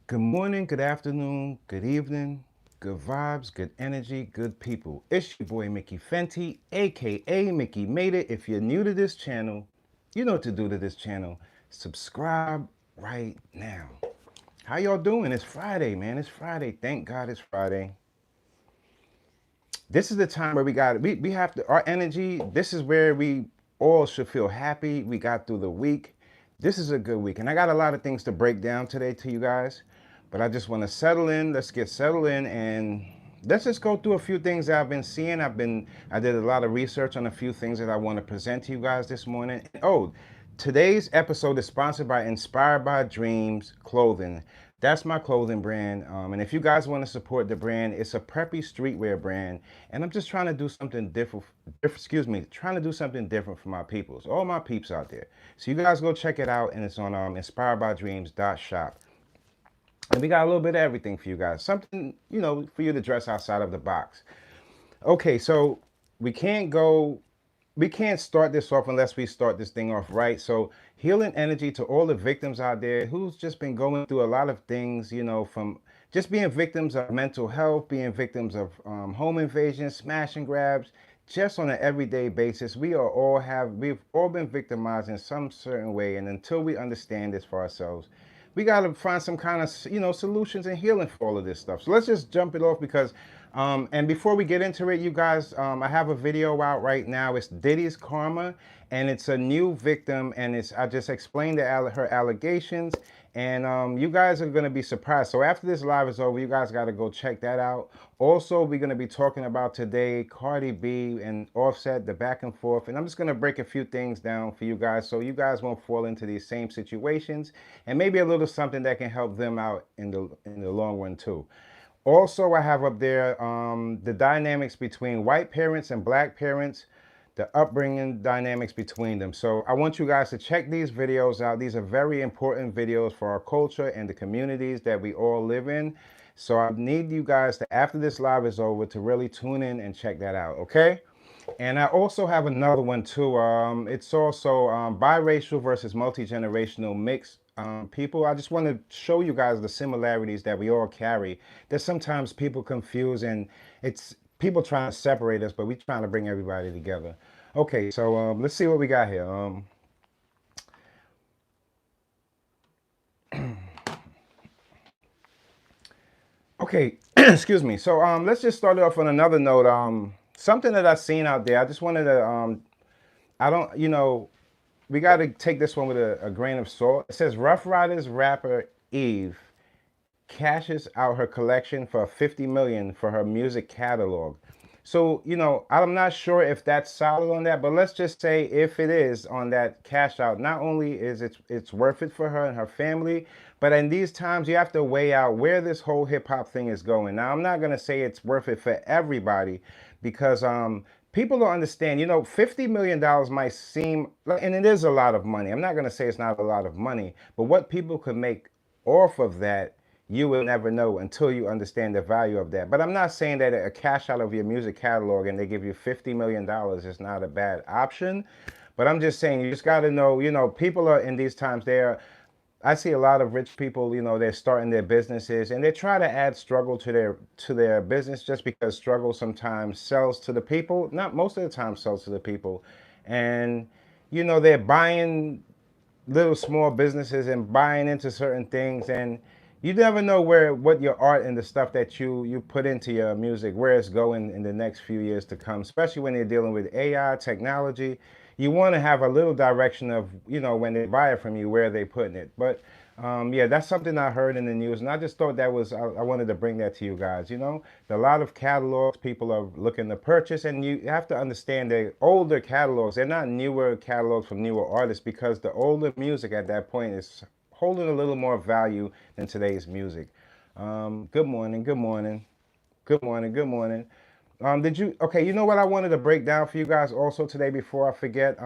Good morning, good afternoon, good evening, good vibes, good energy, good people. It's your boy Mickey Fenty, aka Mickey Made It. If you're new to this channel, you know what to do to this channel. Subscribe right now. How y'all doing? It's Friday, man. It's Friday. Thank God it's Friday. This is the time where we have to our energy. This is where we all should feel happy. We got through the week. This is a good week, and I got a lot of things to break down today to you guys, but I just want to settle in. Let's get settled in, and let's just go through a few things that I've been seeing. I did a lot of research on a few things that I want to present to you guys this morning. Oh, today's episode is sponsored by Inspired by Dreams Clothing. That's my clothing brand. And if you guys want to support the brand, it's a preppy streetwear brand. And I'm just trying to do something different. Trying to do something different for my peoples, all my peeps out there. So you guys go check it out, and it's on inspiredbydreams.shop. And we got a little bit of everything for you guys. Something, for you to dress outside of the box. Okay, so we can't go we can't start this off unless we start this thing off right. So healing energy to all the victims out there who's just been going through a lot of things, from just being victims of mental health, being victims of home invasions, smash and grabs, just on an everyday basis. We've all been victimized in some certain way, and until we understand this for ourselves, we got to find some kind of solutions and healing for all of this stuff. So let's just jump it off because and before we get into it, you guys, I have a video out right now. It's Diddy's Karma, and it's a new victim, and I just explained her allegations, and you guys are going to be surprised. So after this live is over, you guys got to go check that out. Also, we're going to be talking about today Cardi B and Offset, the back and forth, and I'm just going to break a few things down for you guys so you guys won't fall into these same situations, and maybe a little something that can help them out in the long run too. Also, I have up there the dynamics between white parents and black parents, the upbringing dynamics between them. So I want you guys to check these videos out. These are very important videos for our culture and the communities that we all live in. So I need you guys to, after this live is over, to really tune in and check that out, okay? And I also have another one too. It's also biracial versus multi-generational mix people. I just want to show you guys the similarities that we all carry. That sometimes people confuse, and it's people trying to separate us, but we're trying to bring everybody together. Okay, so let's see what we got here. Okay, excuse me. So let's just start off on another note. Something that I've seen out there. I just wanted to I don't, we got to take this one with a grain of salt. It says Rough Riders rapper Eve cashes out her collection for 50 million for her music catalog. So, I'm not sure if that's solid on that, but let's just say if it is on that cash out, not only is it's worth it for her and her family, but in these times you have to weigh out where this whole hip hop thing is going. Now, I'm not going to say it's worth it for everybody because people don't understand, $50 million might seem, and it is a lot of money. I'm not going to say it's not a lot of money, but what people could make off of that, you will never know until you understand the value of that. But I'm not saying that a cash out of your music catalog and they give you $50 million is not a bad option. But I'm just saying, you just got to know, people are in these times, I see a lot of rich people, they're starting their businesses and they try to add struggle to their business just because struggle sometimes sells to the people. Not most of the time sells to the people. And, they're buying little small businesses and buying into certain things, and you never know what your art and the stuff that you put into your music, where it's going in the next few years to come, especially when you're dealing with AI technology. You want to have a little direction of, when they buy it from you, where they putting it. But yeah, that's something I heard in the news, and I just thought I wanted to bring that to you guys. A lot of catalogs people are looking to purchase, and you have to understand the older catalogs, they're not newer catalogs from newer artists, because the older music at that point is holding a little more value than today's music. Good morning, good morning, good morning, good morning. Okay, you know what I wanted to break down for you guys also today before I forget?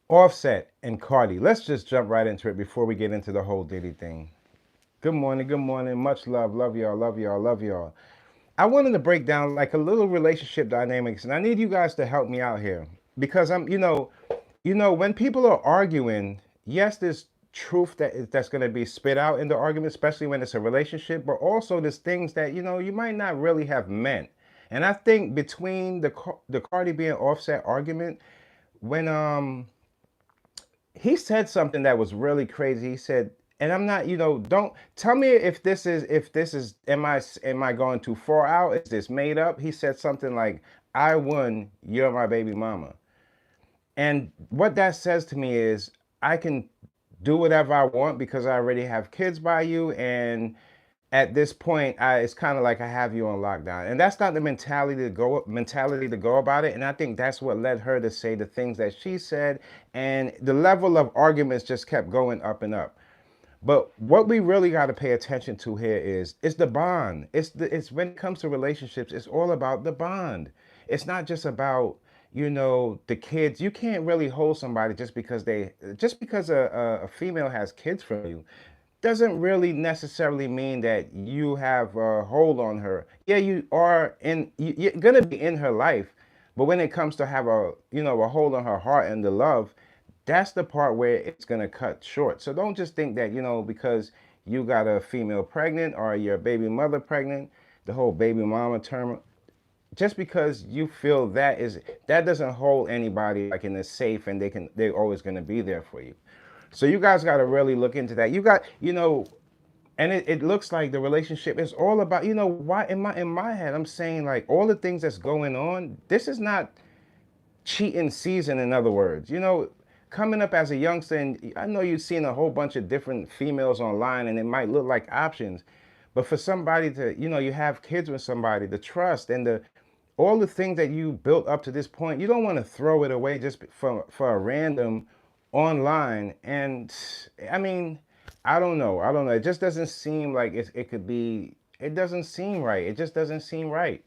Offset and Cardi. Let's just jump right into it before we get into the whole Diddy thing. Good morning, good morning. Much love. Love y'all, love y'all, love y'all. I wanted to break down like a little relationship dynamics, and I need you guys to help me out here because when people are arguing, yes, there's truth that's going to be spit out in the argument, especially when it's a relationship, but also there's things that, you know, you might not really have meant. And I think between the Cardi B and Offset argument, when he said something that was really crazy. He said, and I'm not, you know, don't tell me if this is am I going too far out? Is this made up? He said something like, "I won, you're my baby mama." And what that says to me is I can do whatever I want because I already have kids by you, and at this point, it's kind of like I have you on lockdown, and that's not the mentality to go about it. And I think that's what led her to say the things that she said, and the level of arguments just kept going up and up. But what we really got to pay attention to here is the bond. It's when it comes to relationships, it's all about the bond. It's not just about, you know, the kids. You can't really hold somebody just because a female has kids from you doesn't really necessarily mean that you have a hold on her. Yeah, you're gonna be in her life, but when it comes to have a hold on her heart and the love, that's the part where it's gonna cut short. So don't just think that, you know, because you got a female pregnant or your baby mother pregnant, the whole baby mama term, just because you feel that doesn't hold anybody like in a safe, and they're always gonna be there for you. So you guys got to really look into that. You got, you know, and it looks like the relationship is all about, you know, why in my head I'm saying like all the things that's going on. This is not cheating season, in other words. You know, coming up as a youngster, and I know you've seen a whole bunch of different females online, and it might look like options, but for somebody to, you know, you have kids with somebody, the trust and the all the things that you built up to this point, you don't want to throw it away just for a random online. And I mean, I don't know. It just doesn't seem like it could be. It doesn't seem right. It just doesn't seem right.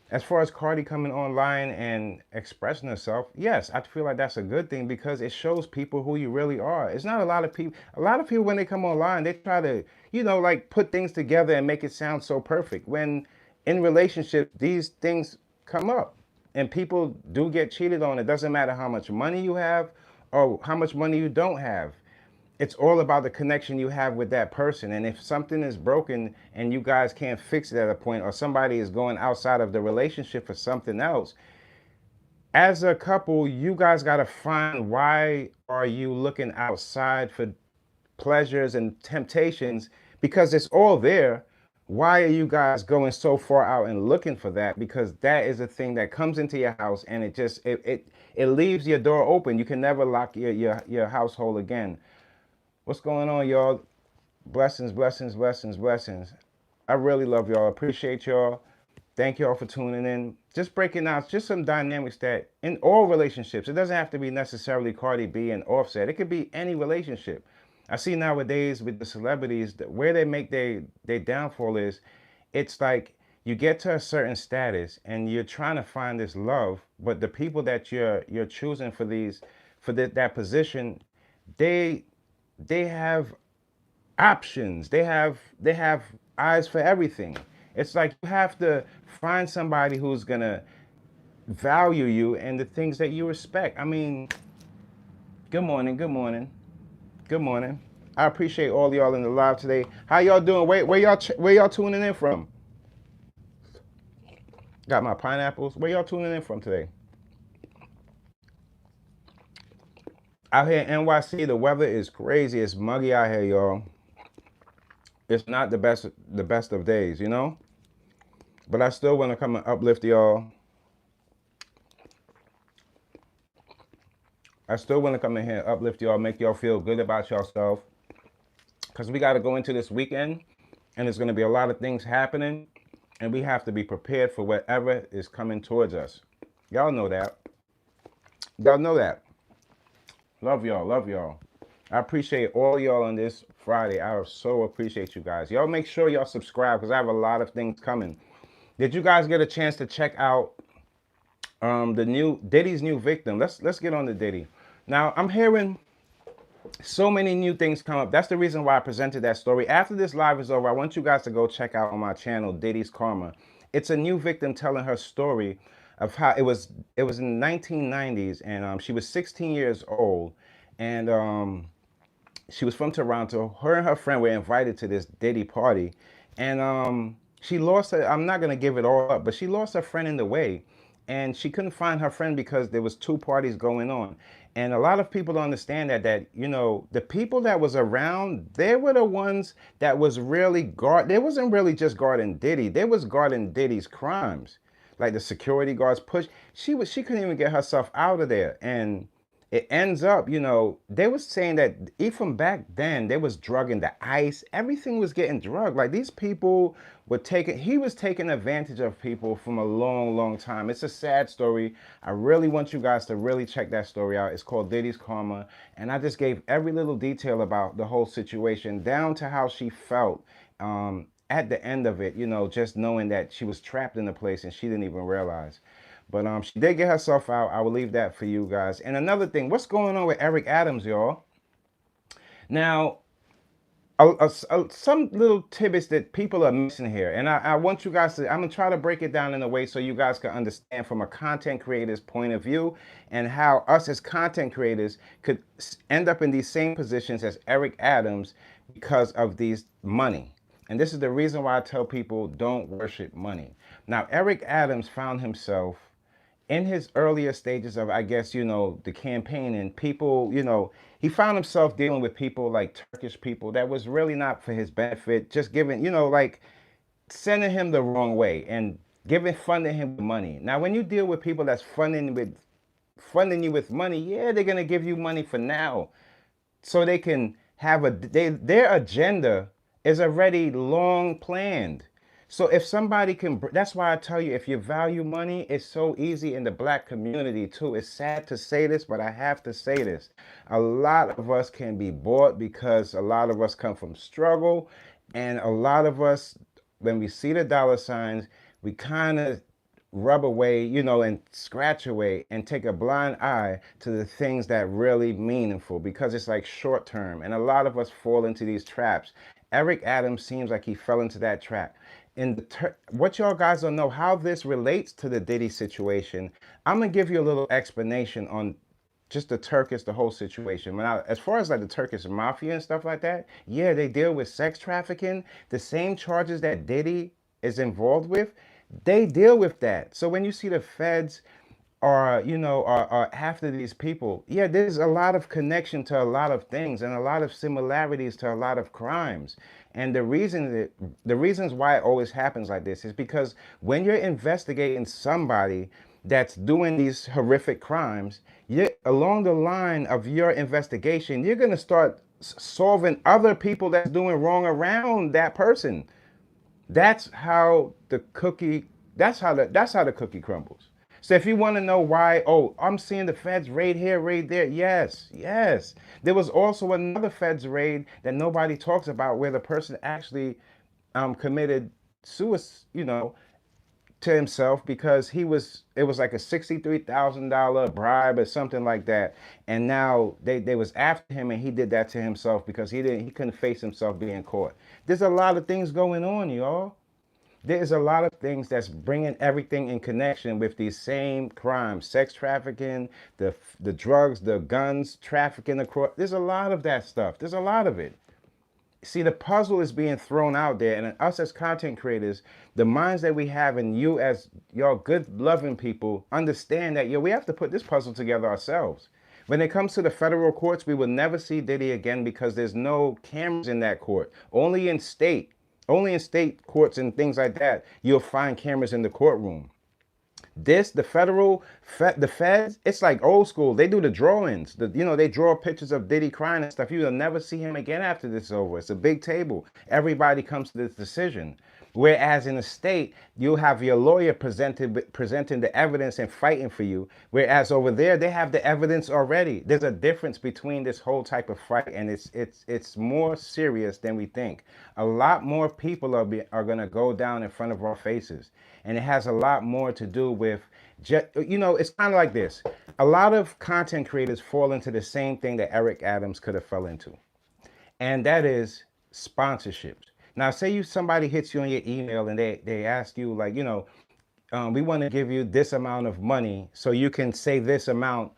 As far as Cardi coming online and expressing herself, yes, I feel like that's a good thing because it shows people who you really are. It's not a lot of people. A lot of people when they come online, they try to, you know, like put things together and make it sound so perfect. When in relationships, these things come up and people do get cheated on. It doesn't matter how much money you have or how much money you don't have. It's all about the connection you have with that person. And if something is broken and you guys can't fix it at a point, or somebody is going outside of the relationship for something else, as a couple, you guys got to find why are you looking outside for pleasures and temptations, because it's all there. Why are you guys going so far out and looking for that? Because that is a thing that comes into your house, and it leaves your door open. You can never lock your household again. What's going on, y'all? Blessings, blessings, blessings, blessings. I really love y'all. Appreciate y'all. Thank y'all for tuning in. Just breaking out just some dynamics that in all relationships, it doesn't have to be necessarily Cardi B and Offset. It could be any relationship. I see nowadays with the celebrities that where they make their downfall is, it's like you get to a certain status and you're trying to find this love, but the people that you're choosing that position, they they have options. They have eyes for everything. It's like you have to find somebody who's gonna value you and the things that you respect. I mean, good morning, good morning, good morning. I appreciate all y'all in the live today. How y'all doing? Where y'all tuning in from? Got my pineapples. Where y'all tuning in from today? Out here in NYC, the weather is crazy. It's muggy out here, y'all. It's not the best of days, you know? But I still want to come and uplift y'all. I still want to come in here and uplift y'all, make y'all feel good about yourself. Because we got to go into this weekend, and there's going to be a lot of things happening, and we have to be prepared for whatever is coming towards us. Y'all know that. Y'all know that. Love y'all. Love y'all. I appreciate all y'all on this Friday. I so appreciate you guys. Y'all make sure y'all subscribe because I have a lot of things coming. Did you guys get a chance to check out the new Diddy's new victim? Let's get on to Diddy. Now I'm hearing so many new things come up. That's the reason why I presented that story. After this live is over, I want you guys to go check out on my channel, Diddy's Karma. It's a new victim telling her story of how it was in the 1990s, and she was 16 years old, and She was from Toronto. Her and her friend were invited to this Diddy party, and she lost her. I'm not gonna give it all up, but she lost her friend in the way, and she couldn't find her friend because there was two parties going on. And a lot of people don't understand that the people that was around, they were the ones that was really guard. They wasn't really just guarding Diddy. They was guarding Diddy's crimes. Like the security guards pushed. She couldn't even get herself out of there, and it ends up, they was saying that even back then, they was drugging the ice. Everything was getting drugged. Like these people were taking, he was taking advantage of people from a long, long time. It's a sad story. I really want you guys to really check that story out. It's called Diddy's Karma. And I just gave every little detail about the whole situation, down to how she felt at the end of it, just knowing that she was trapped in the place and she didn't even realize. But she did get herself out. I will leave that for you guys. And another thing, what's going on with Eric Adams, y'all? Now, some little tidbits that people are missing here. And I want you guys to, I'm going to try to break it down in a way so you guys can understand from a content creator's point of view, and how us as content creators could end up in these same positions as Eric Adams because of these money. And this is the reason why I tell people don't worship money. Now, Eric Adams found himself in his earlier stages of, I guess, the campaign, and people, he found himself dealing with people like Turkish people that was really not for his benefit, just giving, like sending him the wrong way and funding him with money. Now, when you deal with people that's funding you with money, yeah, they're gonna give you money for now, so they can have their agenda is already long planned. So if somebody can, that's why I tell you, if you value money, it's so easy in the black community too. It's sad to say this, but I have to say this. A lot of us can be bought because a lot of us come from struggle. And a lot of us, when we see the dollar signs, we kind of rub away, and scratch away and take a blind eye to the things that really meaningful, because it's like short term. And a lot of us fall into these traps. Eric Adams seems like he fell into that trap. And what y'all guys don't know how this relates to the Diddy situation, I'm gonna give you a little explanation on just the whole situation. Now, as far as like the Turkish mafia and stuff like that, yeah, they deal with sex trafficking, the same charges that Diddy is involved with. They deal with that. So when you see the feds are after these people, yeah, there's a lot of connection to a lot of things and a lot of similarities to a lot of crimes. And the reasons why it always happens like this is because when you're investigating somebody that's doing these horrific crimes, you, along the line of your investigation, you're going to start solving other people that's doing wrong around that person. That's how the cookie, that's how the cookie crumbles. So if you want to know why, oh, I'm seeing the feds raid here, raid there. Yes, yes. There was also another feds raid that nobody talks about where the person actually committed suicide, to himself, because it was like a $63,000 bribe or something like that. And now they was after him, and he did that to himself because he couldn't face himself being caught. There's a lot of things going on, y'all. There's a lot of things that's bringing everything in connection with these same crimes: sex trafficking, the drugs, the guns trafficking across. There's a lot of that stuff. There's a lot of it. See, the puzzle is being thrown out there, and us as content creators, the minds that we have, and you as y'all good loving people, understand that we have to put this puzzle together ourselves. When it comes to the federal courts, we will never see Diddy again because there's no cameras in that court. Only in state courts and things like that, you'll find cameras in the courtroom. The feds, it's like old school. They do the drawings. They draw pictures of Diddy crying and stuff. You'll never see him again after this is over. It's a big table. Everybody comes to this decision. Whereas in the state, you'll have your lawyer presenting the evidence and fighting for you. Whereas over there, they have the evidence already. There's a difference between this whole type of fight, and it's more serious than we think. A lot more people are gonna go down in front of our faces, and it has a lot more to do with it's kind of like this. A lot of content creators fall into the same thing that Eric Adams could have fell into, and that is sponsorships. Now, say somebody hits you on your email and they ask you, like, we want to give you this amount of money so you can say this amount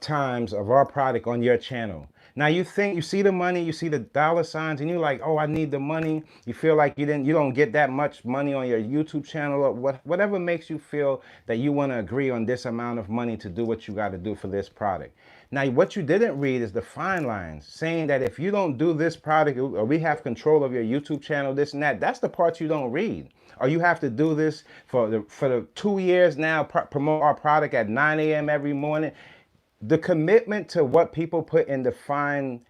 times of our product on your channel. Now you think you see the money, you see the dollar signs, and you're like, oh, I need the money. You feel like you don't get that much money on your YouTube channel, or whatever makes you feel that you want to agree on this amount of money to do what you got to do for this product. Now, what you didn't read is the fine lines saying that if you don't do this product, or we have control of your YouTube channel, this and that. That's the part you don't read. Or you have to do this for the 2 years now, promote our product at 9 a.m. every morning. The commitment to what people put in the fine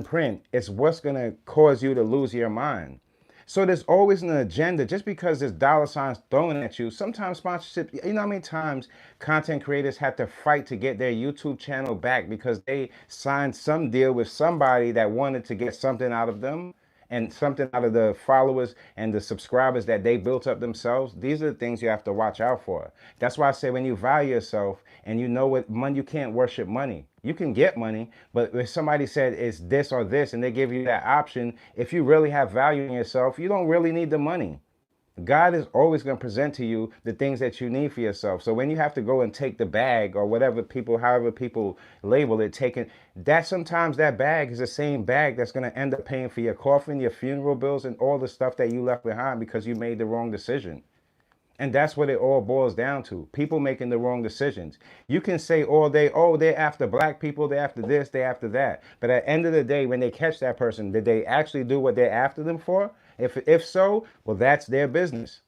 print is what's going to cause you to lose your mind. So there's always an agenda. Just because there's dollar signs thrown at you, sometimes sponsorship, you know how many times content creators have to fight to get their YouTube channel back because they signed some deal with somebody that wanted to get something out of them and something out of the followers and the subscribers that they built up themselves. These are the things you have to watch out for. That's why I say when you value yourself and you know what money, you can't worship money. You can get money, but if somebody said it's this or this and they give you that option, if you really have value in yourself, you don't really need the money. God is always going to present to you the things that you need for yourself. So when you have to go and take the bag or whatever people, however people label it, taking that, sometimes that bag is the same bag that's going to end up paying for your coffin, your funeral bills, and all the stuff that you left behind because you made the wrong decision. And that's what it all boils down to. People making the wrong decisions. You can say all day, oh, they're after black people, they're after this, they're after that. But at the end of the day, when they catch that person, did they actually do what they're after them for? If so, well, that's their business.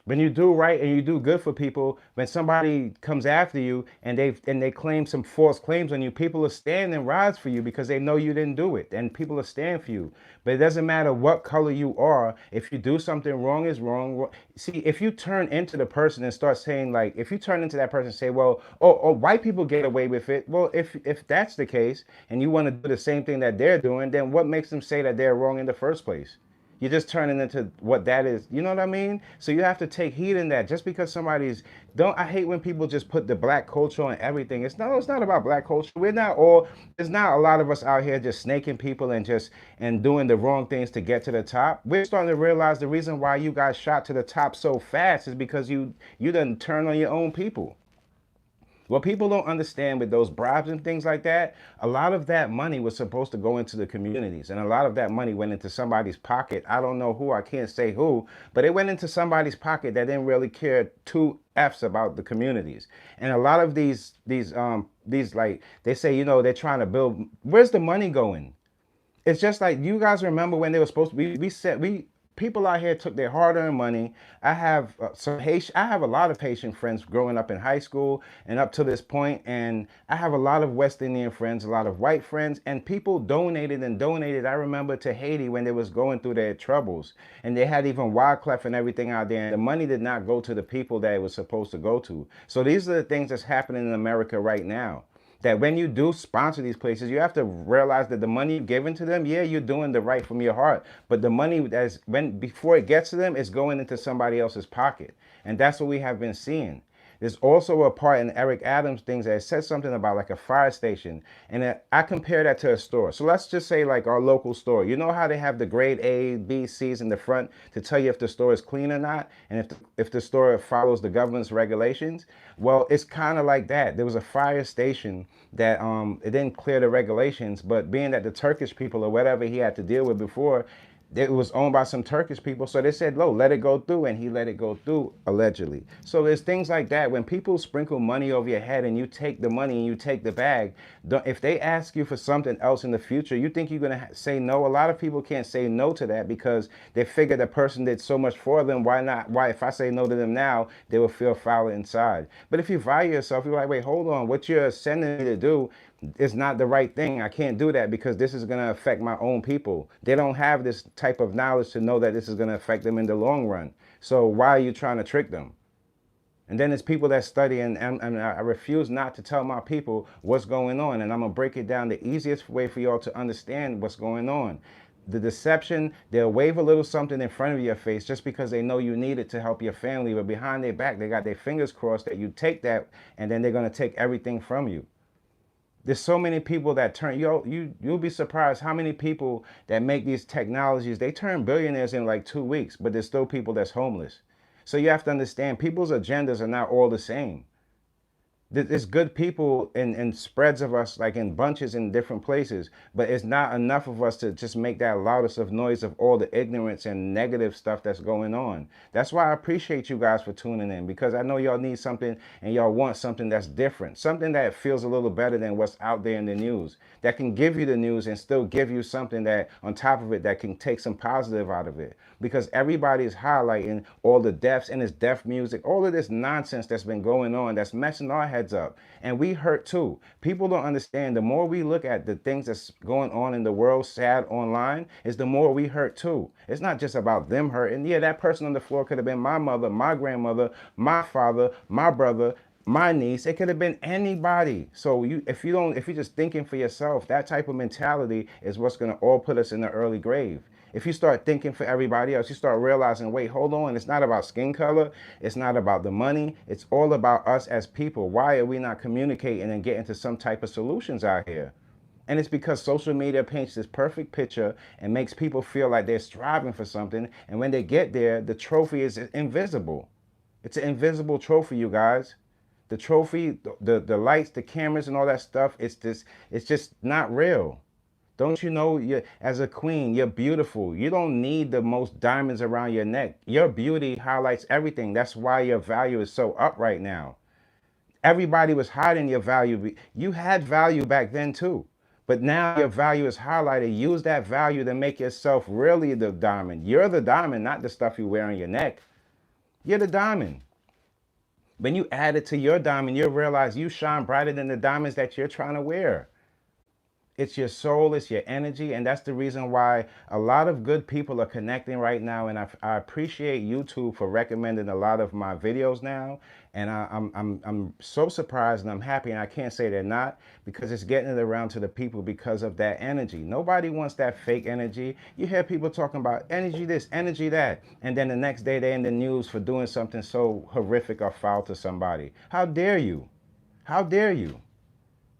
When you do right and you do good for people, when somebody comes after you and they claim some false claims on you, people are standing rides for you because they know you didn't do it, and people are standing for you. But it doesn't matter what color you are. If you do something wrong, is wrong. See, if you turn into the person and start saying, like, if you turn into that person and say, well, oh, white people get away with it. Well, if that's the case and you want to do the same thing that they're doing, then what makes them say that they're wrong in the first place? You're just turning into what that is. You know what I mean? So you have to take heed in that. Just because somebody's I hate when people just put the black culture on everything. It's not about black culture. There's not a lot of us out here just snaking people and doing the wrong things to get to the top. We're starting to realize the reason why you got shot to the top so fast is because you done turn on your own people. What people don't understand with those bribes and things like that, a lot of that money was supposed to go into the communities, and a lot of that money went into somebody's pocket. I don't know who, I can't say who, but it went into somebody's pocket that didn't really care two F's about the communities. And a lot of these like they say, they're trying to build. Where's the money going? It's just like, you guys remember when they were supposed to be, people out here took their hard-earned money. I have I have a lot of Haitian friends growing up in high school and up to this point, and I have a lot of West Indian friends, a lot of white friends, and people donated and donated. I remember to Haiti when they was going through their troubles, and they had even Wyclef and everything out there, and the money did not go to the people that it was supposed to go to. So these are the things that's happening in America right now. That when you do sponsor these places, you have to realize that the money you're giving to them, yeah, you're doing the right from your heart, but the money before it gets to them, it's going into somebody else's pocket. And that's what we have been seeing. There's also a part in Eric Adams' things that says something about like a fire station. And I compare that to a store. So let's just say like our local store. You know how they have the grade A, B, C's in the front to tell you if the store is clean or not? And if the store follows the government's regulations? Well, it's kind of like that. There was a fire station that it didn't clear the regulations, but being that the Turkish people or whatever he had to deal with before, it was owned by some Turkish people, so they said, "Lo, let it go through," and he let it go through, allegedly. So there's things like that. When people sprinkle money over your head and you take the money and you take the bag, if they ask you for something else in the future, you think you're going to say no? A lot of people can't say no to that because they figure the person did so much for them. Why not? Why, if I say no to them now, they will feel foul inside. But if you value yourself, you're like, wait, hold on. What you're sending me to do is not the right thing. I can't do that because this is going to affect my own people. They don't have this type of knowledge to know that this is going to affect them in the long run. So why are you trying to trick them? And then there's people that study, and I refuse not to tell my people what's going on. And I'm going to break it down the easiest way for y'all to understand what's going on. The deception, they'll wave a little something in front of your face just because they know you need it to help your family. But behind their back, they got their fingers crossed that you take that, and then they're going to take everything from you. There's so many people that turn, you'll be surprised how many people that make these technologies, they turn billionaires in like 2 weeks, but there's still people that's homeless. So you have to understand, people's agendas are not all the same. There's good people in spreads of us, like in bunches in different places, but it's not enough of us to just make that loudest of noise of all the ignorance and negative stuff that's going on. That's why I appreciate you guys for tuning in, because I know y'all need something and y'all want something that's different, something that feels a little better than what's out there in the news, that can give you the news and still give you something that on top of it that can take some positive out of it. Because everybody is highlighting all the deaths and this death music, all of this nonsense that's been going on that's messing our heads up. And we hurt too. People don't understand, the more we look at the things that's going on in the world sad online, is the more we hurt too. It's not just about them hurting. Yeah, that person on the floor could have been my mother, my grandmother, my father, my brother, my niece. It could have been anybody. So if you're just thinking for yourself, that type of mentality is what's going to all put us in the early grave. If you start thinking for everybody else, you start realizing, wait, hold on, it's not about skin color, it's not about the money, it's all about us as people. Why are we not communicating and getting to some type of solutions out here? And it's because social media paints this perfect picture and makes people feel like they're striving for something. And when they get there, the trophy is invisible. It's an invisible trophy, you guys. The trophy, the lights, the cameras, and all that stuff, it's just not real. Don't you know, you as a queen, you're beautiful. You don't need the most diamonds around your neck. Your beauty highlights everything. That's why your value is so up right now. Everybody was hiding your value. You had value back then too. But now your value is highlighted. Use that value to make yourself really the diamond. You're the diamond, not the stuff you wear on your neck. You're the diamond. When you add it to your diamond, you'll realize you shine brighter than the diamonds that you're trying to wear. It's your soul, it's your energy, and that's the reason why a lot of good people are connecting right now. And I appreciate YouTube for recommending a lot of my videos now. And I'm so surprised and I'm happy, and I can't say they're not, because it's getting it around to the people because of that energy. Nobody wants that fake energy. You hear people talking about energy this, energy that, and then the next day they're in the news for doing something so horrific or foul to somebody. How dare you? How dare you?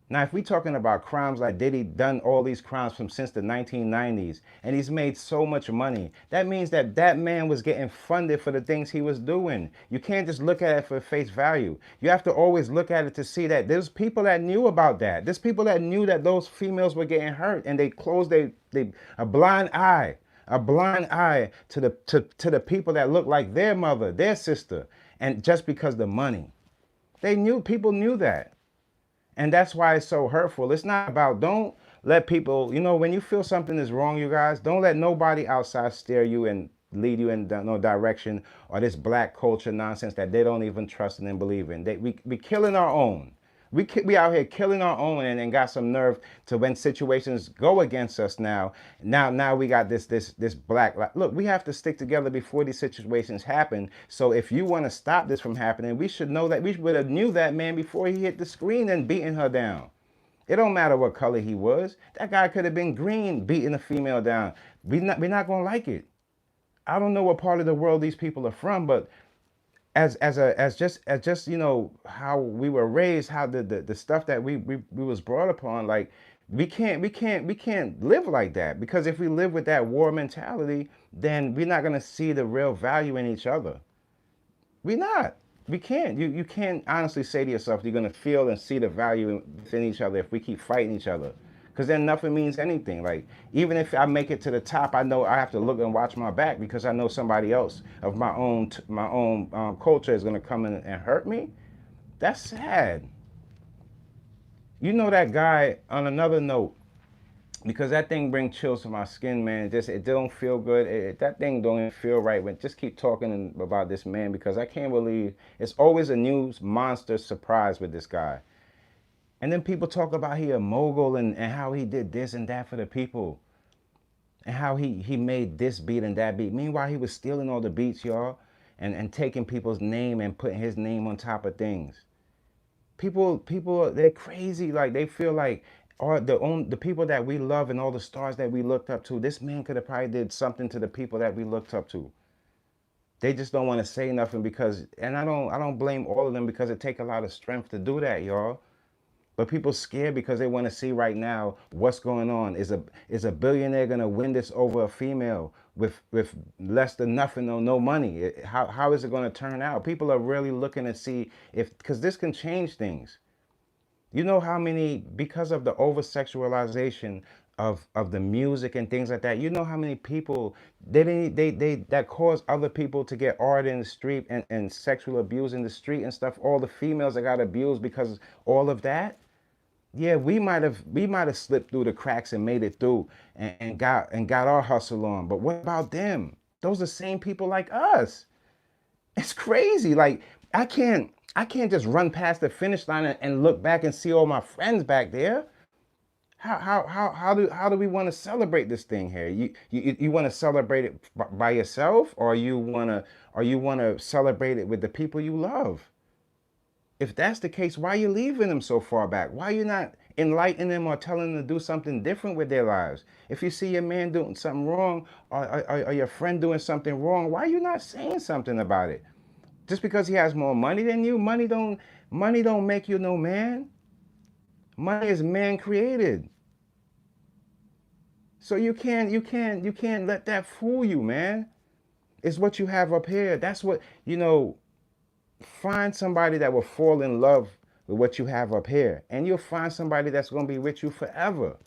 Now, if we're talking about crimes like Diddy done all these crimes from since the 1990s, and he's made so much money, that means that that man was getting funded for the things he was doing. You can't just look at it for face value. You have to always look at it to see that there's people that knew about that. There's people that knew that those females were getting hurt, and they closed a blind eye. A blind eye to the people that look like their mother, their sister, and just because the money. They knew, people knew that. And that's why it's so hurtful. It's not about, don't let people, when you feel something is wrong, you guys, don't let nobody outside steer you and lead you in no direction, or this black culture nonsense that they don't even trust and believe in. We killing our own. We out here killing our own, and got some nerve to, when situations go against us now we got this black, look, we have to stick together before these situations happen. So if you want to stop this from happening, we should know that we would have knew that man before he hit the screen and beating her down. It don't matter what color he was. That guy could have been green beating a female down. We're not gonna like it. I don't know what part of the world these people are from, but as just how we were raised, how the stuff that we was brought upon, like we can't live like that, because if we live with that war mentality, then we're not gonna see the real value in each other. We not. We can't. You can't honestly say to yourself you're gonna feel and see the value within each other if we keep fighting each other. Because then nothing means anything. Like, even if I make it to the top, I know I have to look and watch my back, because I know somebody else of my own culture is gonna come in and hurt me. That's sad. That guy, on another note, because that thing brings chills to my skin, man. It don't feel good. That thing don't even feel right. When just keep talking about this man, because I can't believe it's always a new monster surprise with this guy. And then people talk about he a mogul, and how he did this and that for the people, and how he made this beat and that beat. Meanwhile, he was stealing all the beats, y'all, and taking people's name and putting his name on top of things. People, they're crazy. Like, they feel like the people that we love and all the stars that we looked up to, this man could have probably did something to the people that we looked up to. They just don't want to say nothing, because, and I don't blame all of them, because it take a lot of strength to do that, y'all. But people scared because they want to see right now what's going on. Is a billionaire gonna win this over a female? with less than nothing or no money? How is it going to turn out? People are really looking to see if, because this can change things. You know how many, because of the over sexualization of the music and things like that, you know how many people they that cause other people to get art in the street and sexual abuse in the street and stuff, all the females that got abused because all of that. Yeah, we might have slipped through the cracks and made it through and got our hustle on. But what about them? Those are the same people like us. It's crazy. Like I can't just run past the finish line and look back and see all my friends back there. How do we want to celebrate this thing here? You want to celebrate it by yourself, or you want to celebrate it with the people you love? If that's the case, why are you leaving them so far back? Why are you not enlightening them or telling them to do something different with their lives? If you see your man doing something wrong, or your friend doing something wrong, why are you not saying something about it? Just because he has more money than you, money don't make you no man. Money is man created. So you can't let that fool you, man. It's what you have up here. That's what, find somebody that will fall in love with what you have up here, and you'll find somebody that's going to be with you forever.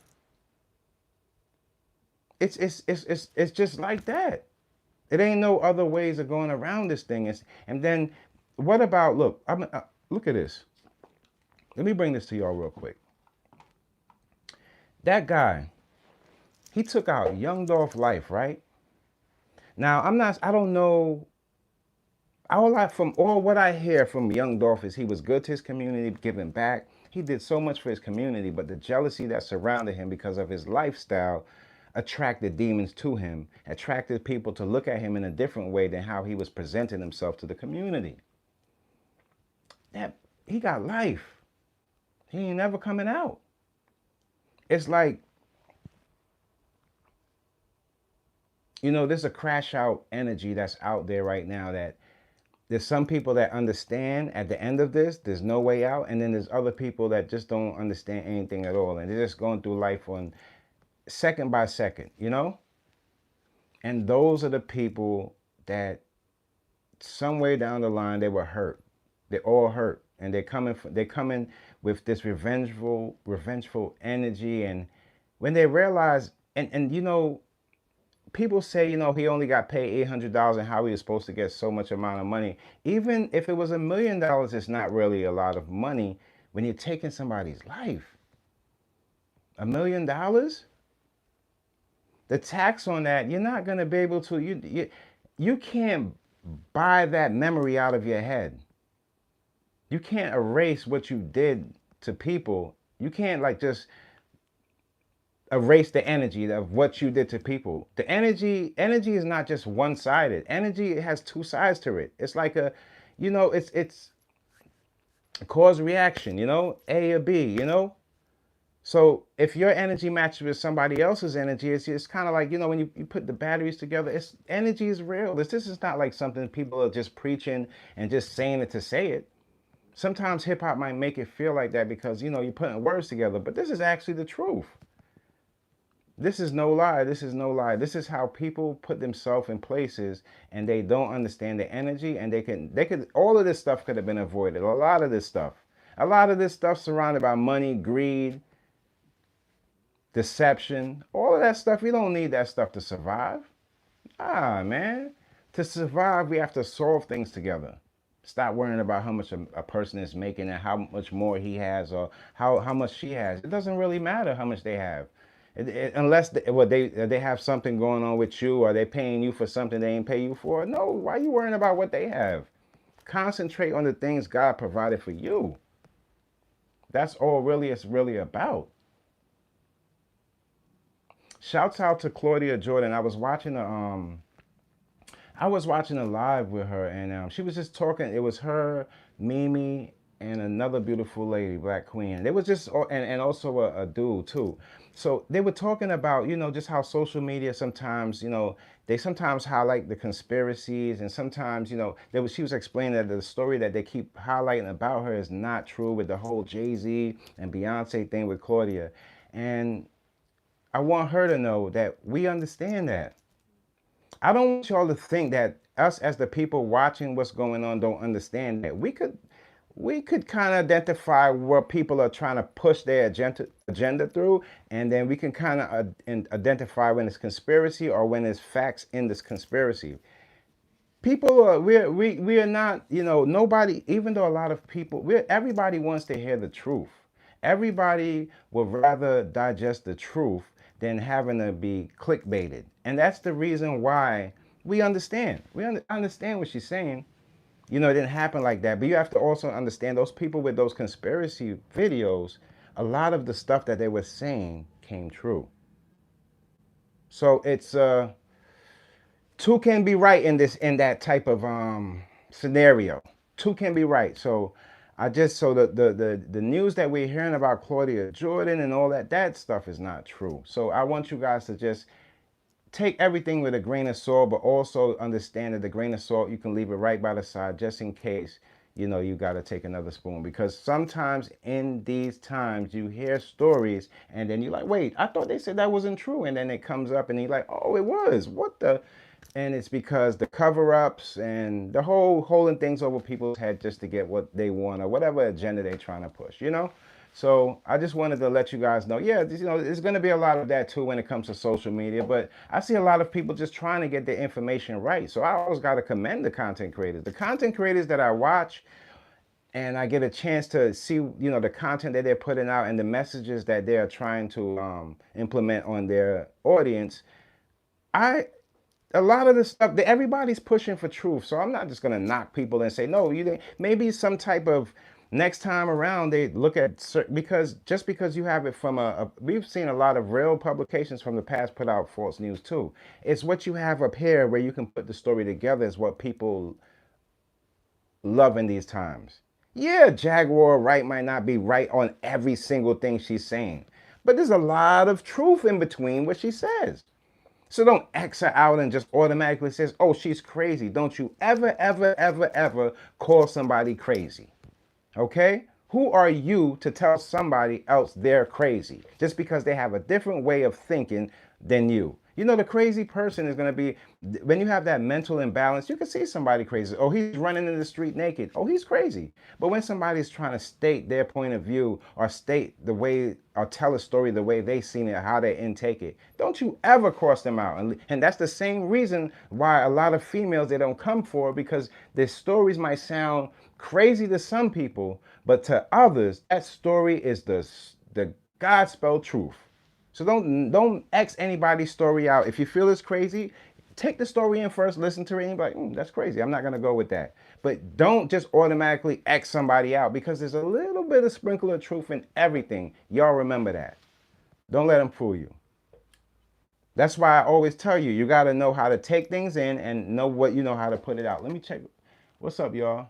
It's just like that. It ain't no other ways of going around this thing. And then what about, look at this. Let me bring this to y'all real quick. That guy, he took out Young Dolph life, right? Now, I don't know. From all what I hear from Young Dolph is he was good to his community, giving back. He did so much for his community, but the jealousy that surrounded him because of his lifestyle attracted demons to him, attracted people to look at him in a different way than how he was presenting himself to the community. That he got life. He ain't never coming out. It's like, there's a crash out energy that's out there right now, that there's some people that understand at the end of this, there's no way out. And then there's other people that just don't understand anything at all. And they're just going through life on second by second, And those are the people that somewhere down the line, they were hurt. They all hurt. And they're coming with this revengeful energy. And when they realize, and people say, he only got paid $800 and how he was supposed to get so much amount of money. Even if it was $1 million, it's not really a lot of money when you're taking somebody's life. $1 million? The tax on that, you're not going to be able to, you can't buy that memory out of your head. You can't erase what you did to people. You can't just erase the energy of what you did to people. The energy is not just one-sided. Energy has two sides to it. It's like it's a cause reaction, A or B, So if your energy matches with somebody else's energy, it's kind of like, when you put the batteries together, energy is real. This is not like something people are just preaching and just saying it to say it. Sometimes hip hop might make it feel like that because, you're putting words together, but this is actually the truth. This is no lie. This is no lie. This is how people put themselves in places and they don't understand the energy, and all of this stuff could have been avoided. A lot of this stuff surrounded by money, greed, deception, all of that stuff. We don't need that stuff to survive. Man. To survive, we have to solve things together. Stop worrying about how much a person is making and how much more he has or how much she has. It doesn't really matter how much they have. Unless they have something going on with you, or they paying you for something they ain't pay you for. No, why are you worrying about what they have? Concentrate on the things God provided for you. That's all really it's really about. Shouts out to Claudia Jordan. I was watching a live with her, and she was just talking. It was her, Mimi, and another beautiful lady, Black Queen. They was just, and also a dude too. So they were talking about, just how social media sometimes, they sometimes highlight the conspiracies, and sometimes, she was explaining that the story that they keep highlighting about her is not true, with the whole Jay-Z and Beyonce thing with Claudia. And I want her to know that we understand that. I don't want y'all to think that us as the people watching what's going on don't understand that. We could kind of identify what people are trying to push their agenda through, and then we can kind of identify when it's conspiracy or when it's facts in this conspiracy. People are we are not, nobody, even though a lot of people, everybody wants to hear the truth. Everybody would rather digest the truth than having to be clickbaited, and that's the reason why we understand what she's saying. It didn't happen like that, but you have to also understand those people with those conspiracy videos, a lot of the stuff that they were saying came true. So it's two can be right in that type of scenario. Two can be right. So I just so the news that we're hearing about Claudia Jordan and all that stuff is not true. So I want you guys to just take everything with a grain of salt, but also understand that the grain of salt, you can leave it right by the side just in case, you got to take another spoon. Because sometimes in these times you hear stories and then you're like, wait, I thought they said that wasn't true. And then it comes up and you're like, oh, it was. What the? And it's because the cover-ups and the whole holding things over people's head just to get what they want or whatever agenda they're trying to push. So I just wanted to let you guys know, yeah, there's going to be a lot of that too when it comes to social media, but I see a lot of people just trying to get their information right. So I always got to commend the content creators. The content creators that I watch and I get a chance to see, the content that they're putting out and the messages that they're trying to implement on their audience. A lot of the stuff that everybody's pushing for truth. So I'm not just going to knock people and say, no, you didn't. Maybe some type of next time around they look at, because just because you have it from we've seen a lot of real publications from the past put out false news too. It's what you have up here where you can put the story together is what people love in these times. Yeah, Jaguar Wright might not be right on every single thing she's saying, but there's a lot of truth in between what she says. So don't X her out and just automatically says, oh, she's crazy. Don't you ever, ever, ever, ever call somebody crazy. Okay? Who are you to tell somebody else they're crazy just because they have a different way of thinking than you? The crazy person is going to be, when you have that mental imbalance, you can see somebody crazy. Oh, he's running in the street naked. Oh, he's crazy. But when somebody's trying to state their point of view or state the way or tell a story the way they seen it, how they intake it, don't you ever cross them out. And that's the same reason why a lot of females, they don't come for, because their stories might sound crazy to some people, but to others, that story is the God-spelled truth. So don't X anybody's story out. If you feel it's crazy, take the story in first, listen to it, and be like, that's crazy. I'm not going to go with that. But don't just automatically X somebody out, because there's a little bit of sprinkle of truth in everything. Y'all remember that. Don't let them fool you. That's why I always tell you, you got to know how to take things in and know how to put it out. Let me check. What's up, y'all?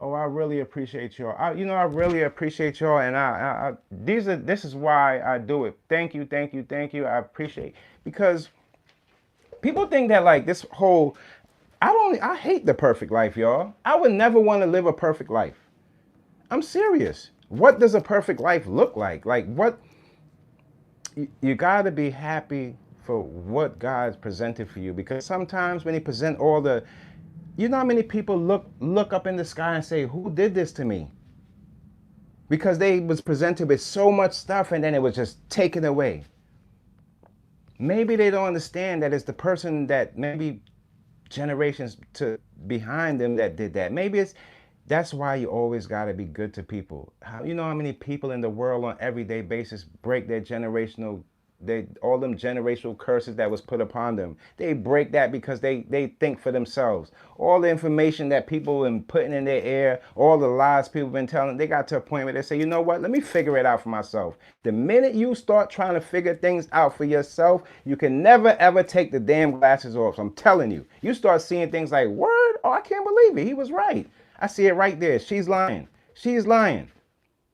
Oh, I really appreciate y'all. I really appreciate y'all, and this is why I do it. Thank you, thank you, thank you. I appreciate, because people think that like this whole, I hate the perfect life, y'all. I would never want to live a perfect life. I'm serious. What does a perfect life look like? Like what? You got to be happy for what God's presented for you, because sometimes when He present all the, how many people look up in the sky and say, who did this to me? Because they was presented with so much stuff and then it was just taken away. Maybe they don't understand that it's the person that maybe generations behind them that did that. Maybe that's why you always got to be good to people. How many people in the world on everyday basis break their all them generational curses that was put upon them. They break that because they think for themselves. All the information that people been putting in their ear, all the lies people been telling, they got to a point where they say, you know what, let me figure it out for myself. The minute you start trying to figure things out for yourself, you can never ever take the damn glasses off. So I'm telling you, you start seeing things like, word, oh, I can't believe it. He was right. I see it right there. She's lying. She's lying.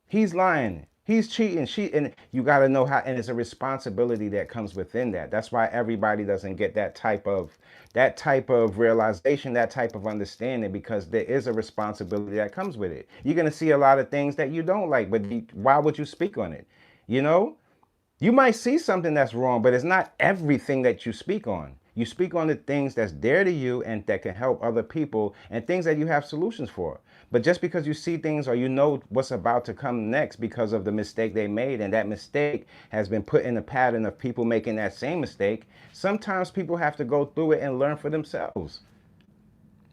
He's lying. He's cheating. And you got to know how, and it's a responsibility that comes within that. That's why everybody doesn't get that type of realization, that type of understanding, because there is a responsibility that comes with it. You're going to see a lot of things that you don't like, but why would you speak on it? You might see something that's wrong, but it's not everything that you speak on. You speak on the things that's dear to you and that can help other people and things that you have solutions for. But just because you see things or you know what's about to come next because of the mistake they made, and that mistake has been put in a pattern of people making that same mistake, sometimes people have to go through it and learn for themselves.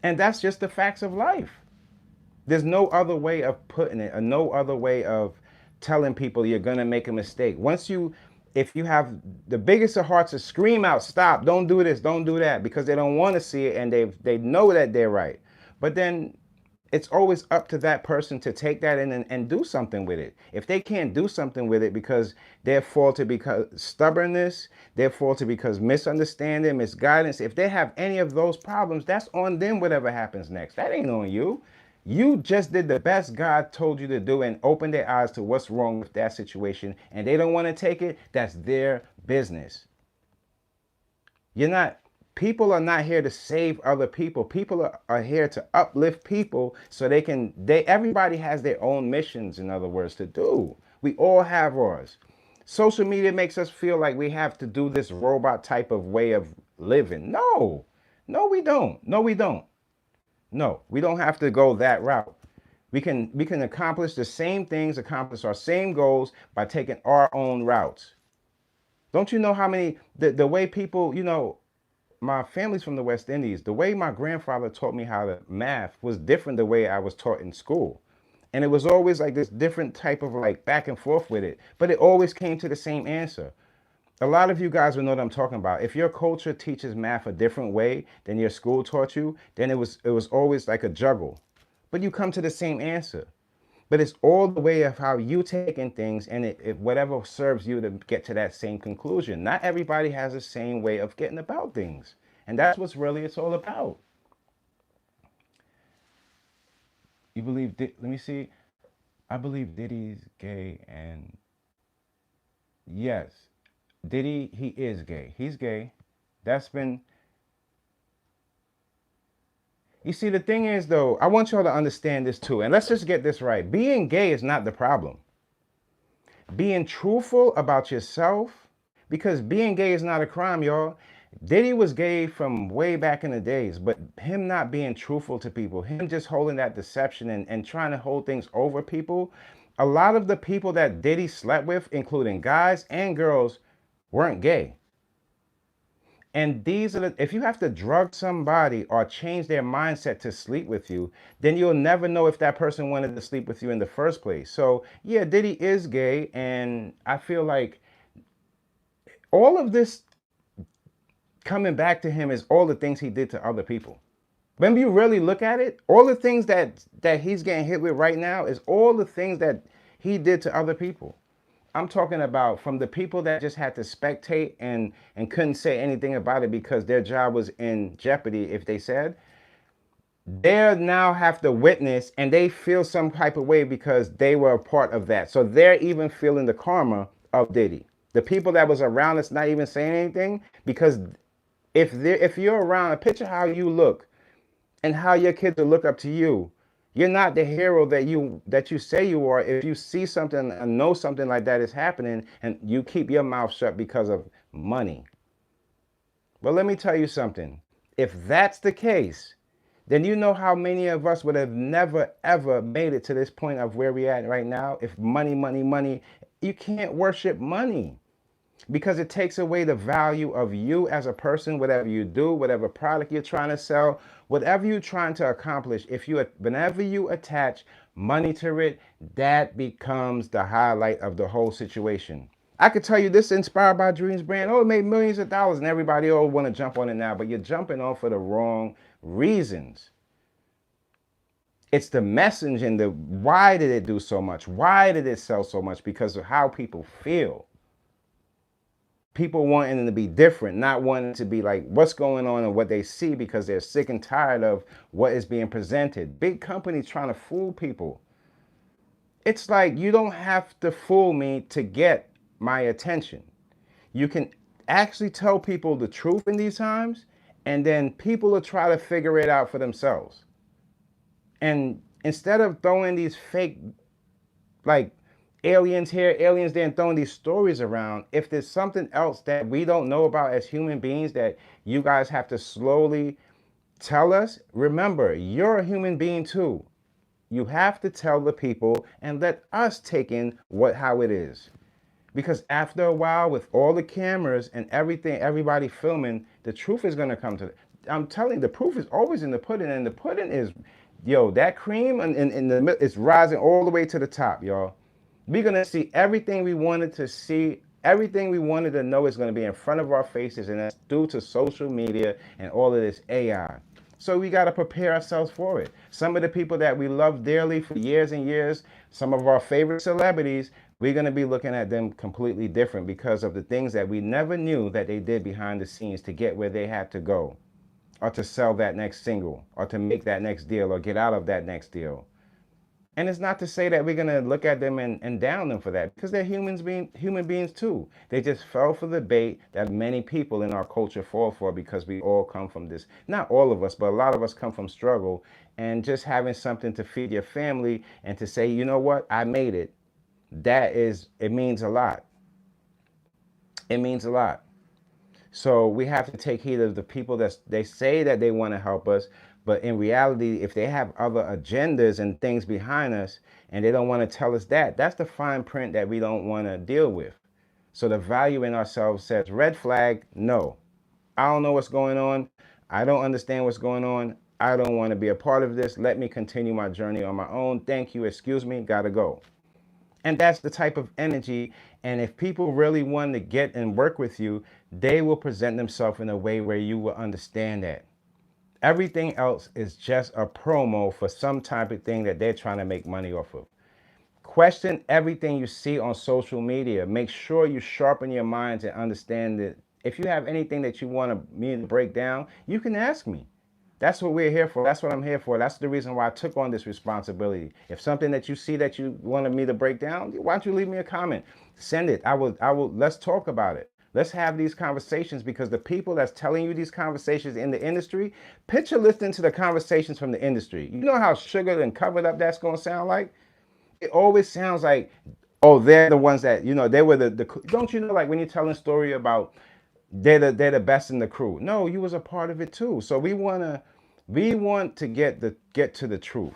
And that's just the facts of life. There's no other way of putting it, or no other way of telling people you're gonna make a mistake. If you have the biggest of hearts to scream out, stop, don't do this, don't do that, because they don't want to see it and they know that they're right. But then it's always up to that person to take that in and do something with it. If they can't do something with it because they're faulted because stubbornness, they're faulted because misunderstanding, misguidance, if they have any of those problems, that's on them, whatever happens next. That ain't on you. You just did the best God told you to do and open their eyes to what's wrong with that situation, and they don't want to take it. That's their business. You're not, people are not here to save other people. People are here to uplift people so everybody has their own missions, in other words, to do. We all have ours. Social media makes us feel like we have to do this robot type of way of living. No, we don't. No, we don't. No, we don't have to go that route. We can accomplish the same things, accomplish our same goals by taking our own routes. Don't you know how many the way people, my family's from the West Indies. The way my grandfather taught me how to math was different the way I was taught in school. And it was always like this different type of like back and forth with it, but it always came to the same answer. A lot of you guys will know what I'm talking about. If your culture teaches math a different way than your school taught you, then it was always like a juggle. But you come to the same answer. But it's all the way of how you take in things, and whatever serves you to get to that same conclusion. Not everybody has the same way of getting about things. And that's what's really it's all about. You believe, let me see. I believe Diddy's gay, and yes, Diddy, he is gay. He's gay. That's been, you see, the thing is though, I want y'all to understand this too. And let's just get this right. Being gay is not the problem. Being truthful about yourself, because being gay is not a crime, y'all. Diddy was gay from way back in the days, but him not being truthful to people, him just holding that deception and trying to hold things over people, a lot of the people that Diddy slept with, including guys and girls, weren't gay. And if you have to drug somebody or change their mindset to sleep with you, then you'll never know if that person wanted to sleep with you in the first place. So yeah, Diddy is gay, and I feel like all of this coming back to him is all the things he did to other people. When you really look at it, all the things that he's getting hit with right now is all the things that he did to other people. I'm talking about from the people that just had to spectate and couldn't say anything about it because their job was in jeopardy if they said. They now have to witness, and they feel some type of way because they were a part of that. So they're even feeling the karma of Diddy. The people that was around us not even saying anything, because if you're around, picture how you look and how your kids will look up to you. You're not the hero that you say you are if you see something and know something like that is happening and you keep your mouth shut because of money. But let me tell you something. If that's the case, then you know how many of us would have never ever made it to this point of where we're at right now. If money, money, money, you can't worship money, because it takes away the value of you as a person, whatever you do, whatever product you're trying to sell, whatever you're trying to accomplish. Whenever you attach money to it, that becomes the highlight of the whole situation. I could tell you this Inspired by Dreams brand, it made millions of dollars, and everybody want to jump on it now, but you're jumping on for the wrong reasons. It's the message and the why did it do so much? Why did it sell so much? Because of how people feel. People wanting to be different, not wanting to be like what's going on and what they see, because they're sick and tired of what is being presented. Big companies trying to fool people. It's like, you don't have to fool me to get my attention. You can actually tell people the truth in these times, and then people will try to figure it out for themselves. And instead of throwing these fake, like, aliens here, aliens there, and throwing these stories around. If there's something else that we don't know about as human beings that you guys have to slowly tell us, remember, you're a human being too. You have to tell the people and let us take in how it is. Because after a while, with all the cameras and everything, everybody filming, the truth is gonna come to. I'm telling you, the proof is always in the pudding, and the pudding is, yo, that cream in the middle is rising all the way to the top, y'all. We're gonna see everything we wanted to see, everything we wanted to know is gonna be in front of our faces, and that's due to social media and all of this AI. So we got to prepare ourselves for it. Some of the people that we love dearly for years and years, some of our favorite celebrities, we're going to be looking at them completely different because of the things that we never knew that they did behind the scenes to get where they had to go, or to sell that next single, or to make that next deal, or get out of that next deal. And it's not to say that we're gonna look at them and down them for that, because they're human beings too. They just fell for the bait that many people in our culture fall for, because we all come from this. Not all of us, but a lot of us come from struggle, and just having something to feed your family and to say, you know what, I made it. It means a lot. It means a lot. So we have to take heed of the people that they say that they want to help us, but in reality, if they have other agendas and things behind us and they don't want to tell us that, that's the fine print that we don't want to deal with. So the value in ourselves says, red flag, no. I don't know what's going on. I don't understand what's going on. I don't want to be a part of this. Let me continue my journey on my own. Thank you. Excuse me. Gotta go. And that's the type of energy. And if people really want to get and work with you, they will present themselves in a way where you will understand that. Everything else is just a promo for some type of thing that they're trying to make money off of. Question everything you see on social media. Make sure you sharpen your minds and understand that if you have anything that you want me to break down, you can ask me. That's what we're here for. That's what I'm here for. That's the reason why I took on this responsibility. If something that you see that you wanted me to break down, why don't you leave me a comment? Send it. Let's talk about it. Let's have these conversations, because the people that's telling you these conversations in the industry, picture listening to the conversations from the industry. You know how sugared and covered up that's going to sound like? It always sounds like, oh, they're the ones that, they were the don't you know, like when you're telling a story about they're the best in the crew. No, you was a part of it too. So we want to get to the truth.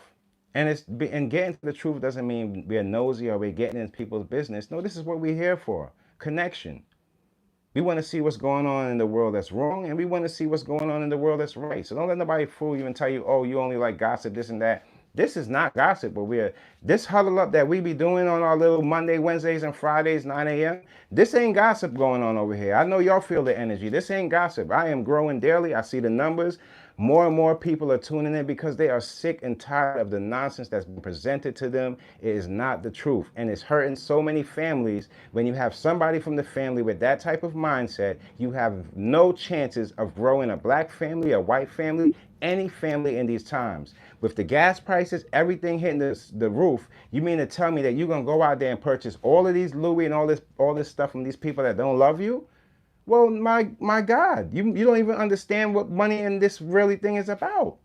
And getting to the truth doesn't mean we're nosy or we're getting in people's business. No, this is what we're here for. Connection. We want to see what's going on in the world that's wrong, and we want to see what's going on in the world that's right. So don't let nobody fool you and tell you, oh, you only like gossip, this and that. This is not gossip, but this huddle up that we be doing on our little Monday, Wednesdays, and Fridays, 9 a.m. This ain't gossip going on over here. I know y'all feel the energy. This ain't gossip. I am growing daily. I see the numbers. More and more people are tuning in because they are sick and tired of the nonsense that's been presented to them. It is not the truth. And it's hurting so many families. When you have somebody from the family with that type of mindset, you have no chances of growing a black family, a white family, any family in these times. With the gas prices, everything hitting the roof, you mean to tell me that you're going to go out there and purchase all of these Louis and all this stuff from these people that don't love you? Well, my God, you don't even understand what money in this really thing is about.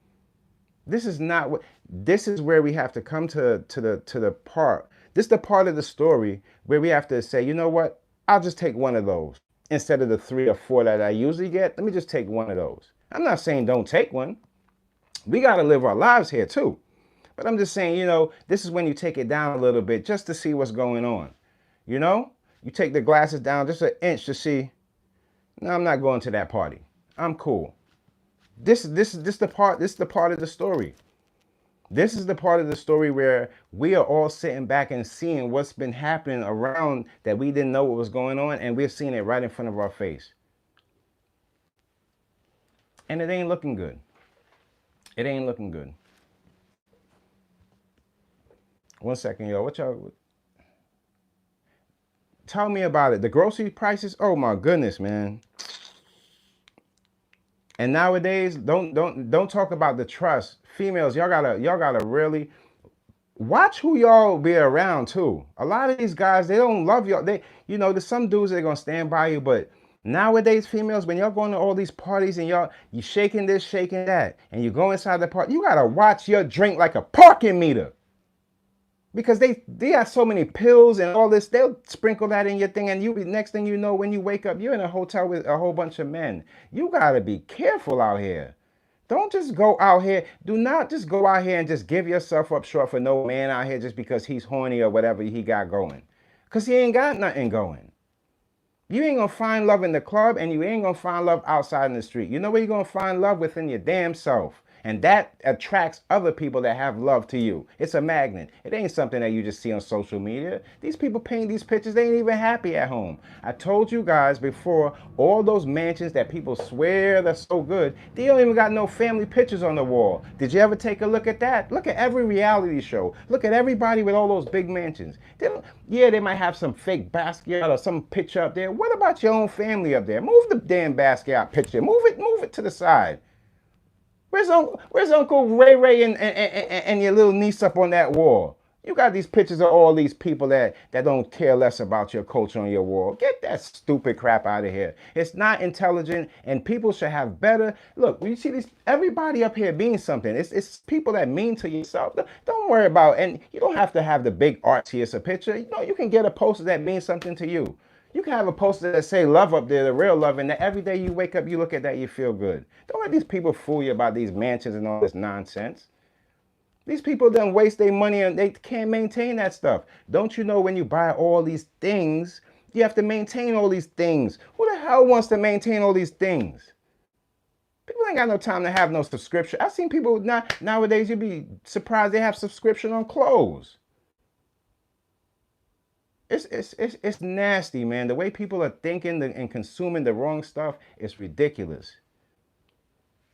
This is not what. This is where we have to come to the part. This is the part of the story where we have to say, you know what? I'll just take one of those instead of the 3 or 4 that I usually get. Let me just take one of those. I'm not saying don't take one. We got to live our lives here too. But I'm just saying, this is when you take it down a little bit just to see what's going on. You take the glasses down just an inch to see. No, I'm not going to that party. I'm cool. This the part. This is the part of the story. This is the part of the story where we are all sitting back and seeing what's been happening around that we didn't know what was going on, and we're seeing it right in front of our face. And it ain't looking good. It ain't looking good. One second, yo. What y'all? Tell me about it. The grocery prices. Oh my goodness, man. And nowadays, don't talk about the trust. Females, y'all gotta really watch who y'all be around too. A lot of these guys, they don't love y'all. There's some dudes that are gonna stand by you, but nowadays, females, when y'all going to all these parties and you shaking this, shaking that, and you go inside the party, you gotta watch your drink like a parking meter. Because they got so many pills and all this. They'll sprinkle that in your thing, and you be next thing you know, when you wake up, you're in a hotel with a whole bunch of men. You gotta be careful out here. Don't just go out here. Do not just go out here and just give yourself up short for no man out here just because he's horny or whatever he got going. Because he ain't got nothing going. You ain't gonna find love in the club, and you ain't gonna find love outside in the street. You know where you're gonna find love? Within your damn self. And that attracts other people that have love to you. It's a magnet. It ain't something that you just see on social media. These people paint these pictures, they ain't even happy at home. I told you guys before, all those mansions that people swear they're so good, they don't even got no family pictures on the wall. Did you ever take a look at that? Look at every reality show. Look at everybody with all those big mansions. Yeah, they might have some fake Basquiat or some picture up there. What about your own family up there? Move the damn Basquiat picture. Move it to the side. Where's Uncle Ray Ray and your little niece up on that wall? You got these pictures of all these people that don't care less about your culture on your wall. Get that stupid crap out of here. It's not intelligent, and people should have better. Look, you see these, everybody up here being something. It's people that mean to yourself. Don't worry about, and you don't have to have the big artiest a picture. You know, you can get a poster that means something to you. You can have a poster that say love up there, the real love, and that every day you wake up, you look at that, you feel good. Don't let these people fool you about these mansions and all this nonsense. These people done waste their money and they can't maintain that stuff. Don't you know when you buy all these things, you have to maintain all these things? Who the hell wants to maintain all these things? People ain't got no time to have no subscription. I've seen people nowadays, you'd be surprised they have subscription on clothes. It's nasty, man. The way people are thinking and consuming the wrong stuff is ridiculous.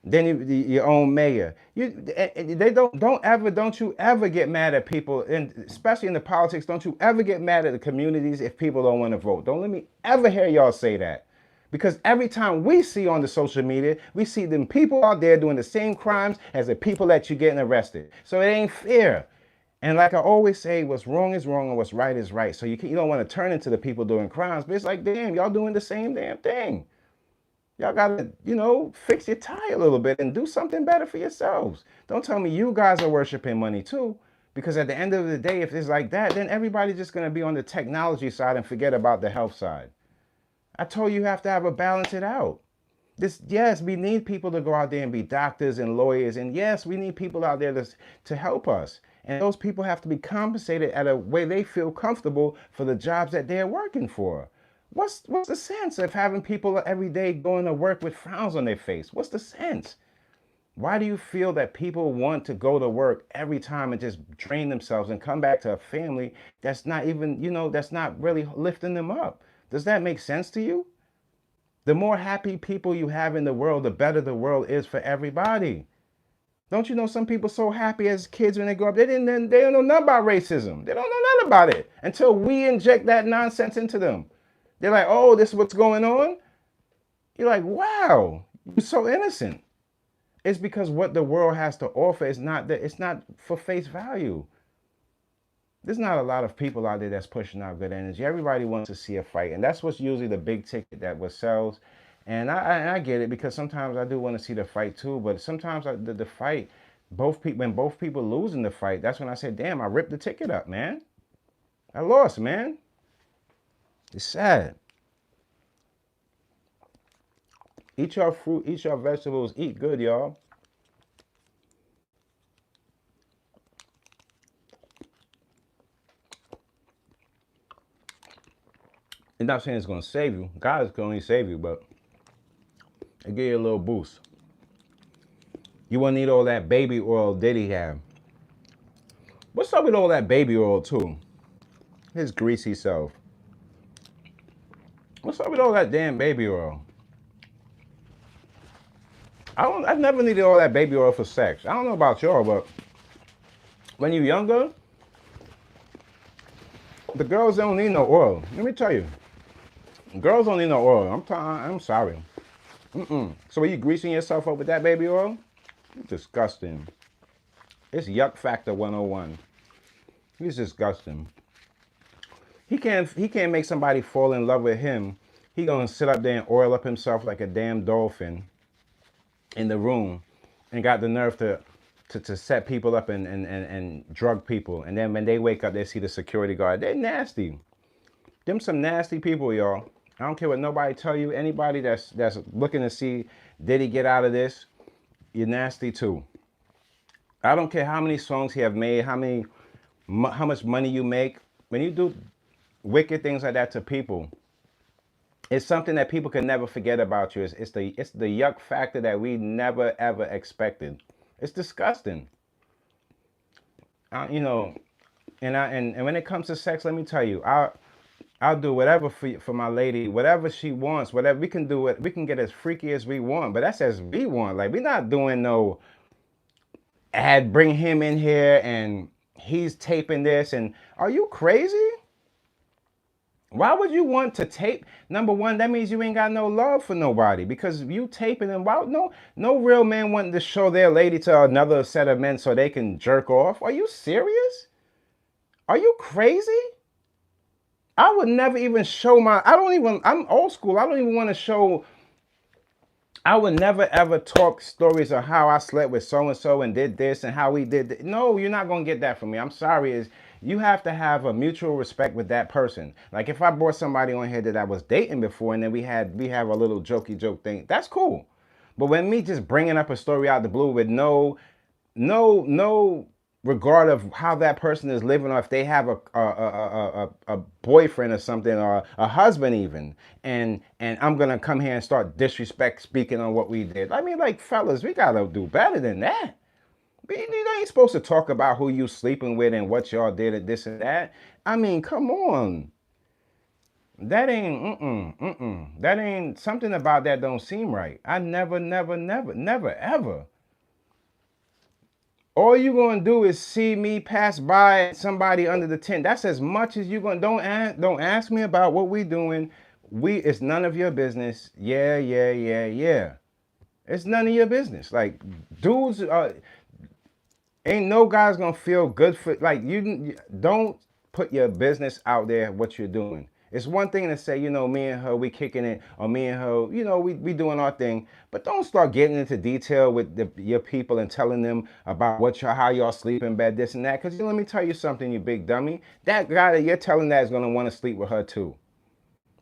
Then your own mayor, don't you ever get mad at people, and especially in the politics, don't you ever get mad at the communities if people don't want to vote. Don't let me ever hear y'all say that. Because every time we see on the social media, we see them people out there doing the same crimes as the people that you're getting arrested. So it ain't fair. And like I always say, what's wrong is wrong and what's right is right. So you don't want to turn into the people doing crimes, but it's like, damn, y'all doing the same damn thing. Y'all got to, fix your tie a little bit and do something better for yourselves. Don't tell me you guys are worshiping money too, because at the end of the day, if it's like that, then everybody's just going to be on the technology side and forget about the health side. I told you have to have a balance it out. Yes, we need people to go out there and be doctors and lawyers. And yes, we need people out there to help us. And those people have to be compensated at a way they feel comfortable for the jobs that they're working for. What's the sense of having people every day going to work with frowns on their face? What's the sense? Why do you feel that people want to go to work every time and just drain themselves and come back to a family that's not even, that's not really lifting them up? Does that make sense to you? The more happy people you have in the world, the better the world is for everybody. Don't you know some people so happy as kids when they grow up, they don't know nothing about racism. They don't know nothing about it until we inject that nonsense into them. They're like, oh, this is what's going on? You're like, wow, you're so innocent. It's because what the world has to offer is it's not for face value. There's not a lot of people out there that's pushing out good energy. Everybody wants to see a fight, and that's what's usually the big ticket that what sells. And I get it, because sometimes I do want to see the fight too, but sometimes the fight, when both people lose in the fight, that's when I say, damn, I ripped the ticket up, man. I lost, man. It's sad. Eat your fruit, eat your vegetables, eat good, y'all. I'm not saying it's going to save you. God can only save you, but it give you a little boost. You won't need all that baby oil Diddy have. What's up with all that baby oil too? His greasy self. What's up with all that damn baby oil? I've never needed all that baby oil for sex. I don't know about y'all, but when you're younger, the girls don't need no oil. Let me tell you. Girls don't need no oil. I'm sorry. So are you greasing yourself up with that baby oil? Disgusting. It's yuck factor 101. He's disgusting. He can't make somebody fall in love with him. He gonna sit up there and oil up himself like a damn dolphin in the room, and got the nerve to to set people up and drug people. And then when they wake up, they see the security guard. They're nasty. Them some nasty people, y'all. I don't care what nobody tell you. Anybody that's looking to see Diddy get out of this, you're nasty too. I don't care how many songs he have made, how much money you make. When you do wicked things like that to people, it's something that people can never forget about you. It's the yuck factor that we never ever expected. It's disgusting. You know, and when it comes to sex, let me tell you, I'll do whatever for my lady, whatever she wants, whatever we can do it. We can get as freaky as we want, but that's as we want. Like we're not doing no ad. Bring him in here and he's taping this. And are you crazy? Why would you want to tape? Number one, that means you ain't got no love for nobody because you taping them. Why no real man wanting to show their lady to another set of men so they can jerk off? Are you serious? Are you crazy? I would never even show I'm old school. I don't even want to show. I would never ever talk stories of how I slept with so and so and did this and how we did this. No, you're not gonna get that from me. I'm sorry. Is you have to have a mutual respect with that person. Like if I brought somebody on here that I was dating before and then we have a little jokey joke thing, that's cool. But when me just bringing up a story out the blue with no regard of how that person is living or if they have a boyfriend or something or a husband even, and I'm gonna come here and start disrespect speaking on what we did. I mean, like, fellas, we gotta do better than that. You ain't supposed to talk about who you sleeping with and what y'all did and this and that. I mean, come on. That ain't that ain't something about that don't seem right. I never ever. All you gonna do is see me pass by somebody under the tent. That's as much as you gonna don't ask me about what we doing. It's none of your business. Yeah. It's none of your business. Like dudes ain't no guy's gonna feel good for like you don't put your business out there what you're doing. It's one thing to say, me and her, we kicking it, or me and her, we doing our thing. But don't start getting into detail with your people and telling them about how y'all sleep in bed, this and that. Because let me tell you something, you big dummy. That guy that you're telling that is going to want to sleep with her too.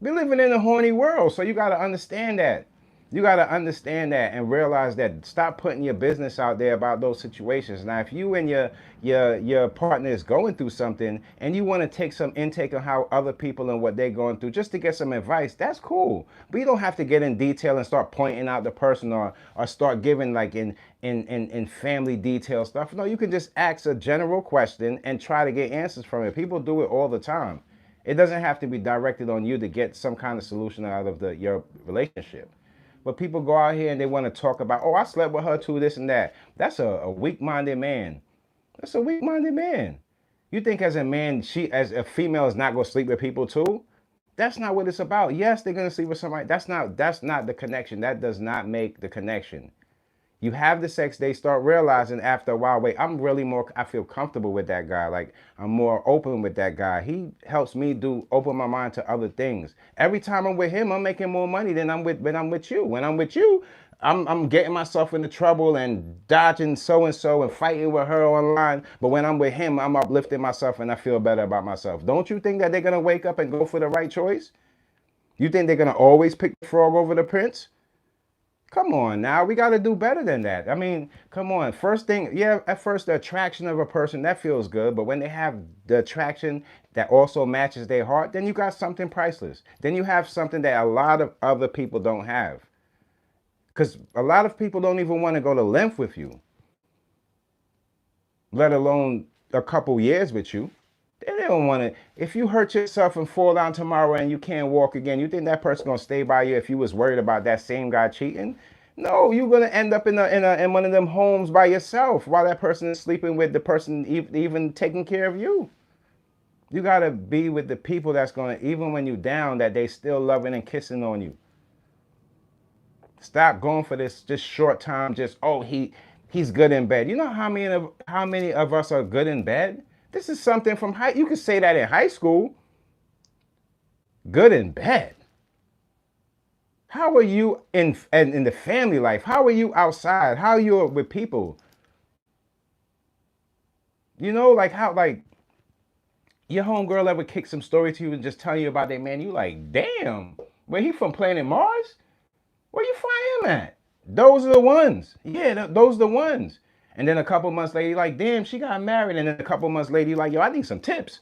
We're living in a horny world, so you got to understand that. You got to understand that and realize that. Stop putting your business out there about those situations. Now, if you and your partner is going through something and you want to take some intake on how other people and what they're going through just to get some advice, that's cool. But you don't have to get in detail and start pointing out the person or start giving like in family detail stuff. No, you can just ask a general question and try to get answers from it. People do it all the time. It doesn't have to be directed on you to get some kind of solution out of your relationship. But people go out here and they want to talk about, I slept with her too, this and that. That's a weak-minded man. That's a weak-minded man. You think as a man, as a female is not going to sleep with people too? That's not what it's about. Yes, they're going to sleep with somebody. That's not the connection. That does not make the connection. You have the sex, they start realizing after a while, wait, I feel comfortable with that guy. Like, I'm more open with that guy. He helps me open my mind to other things. Every time I'm with him, I'm making more money than when I'm with you. When I'm with you, I'm getting myself into trouble and dodging so-and-so and fighting with her online. But when I'm with him, I'm uplifting myself and I feel better about myself. Don't you think that they're going to wake up and go for the right choice? You think they're going to always pick the frog over the prince? Come on now, we got to do better than that. I mean, come on. First thing, yeah, at first the attraction of a person, that feels good. But when they have the attraction that also matches their heart, then you got something priceless. Then you have something that a lot of other people don't have. Because a lot of people don't even want to go to length with you, let alone a couple years with you. They don't want to. If you hurt yourself and fall down tomorrow and you can't walk again, you think that person's gonna stay by you if you was worried about that same guy cheating? No, you're gonna end up in one of them homes by yourself while that person is sleeping with the person even taking care of you. You gotta be with the people that's gonna, even when you down, that they still loving and kissing on you. Stop going for this just short time. He's good in bed. You know how many of us are good in bed? This is something from you could say that in high school. Good in bed. How are you in the family life? How are you outside? How are you with people? You know, like how like your homegirl ever kick some story to you and just tell you about that man, you like, damn, where he from planet Mars? Where you find him at? Those are the ones. Yeah, those are the ones. And then a couple months later, you're like, damn, she got married. And then a couple months later, you're like, yo, I need some tips.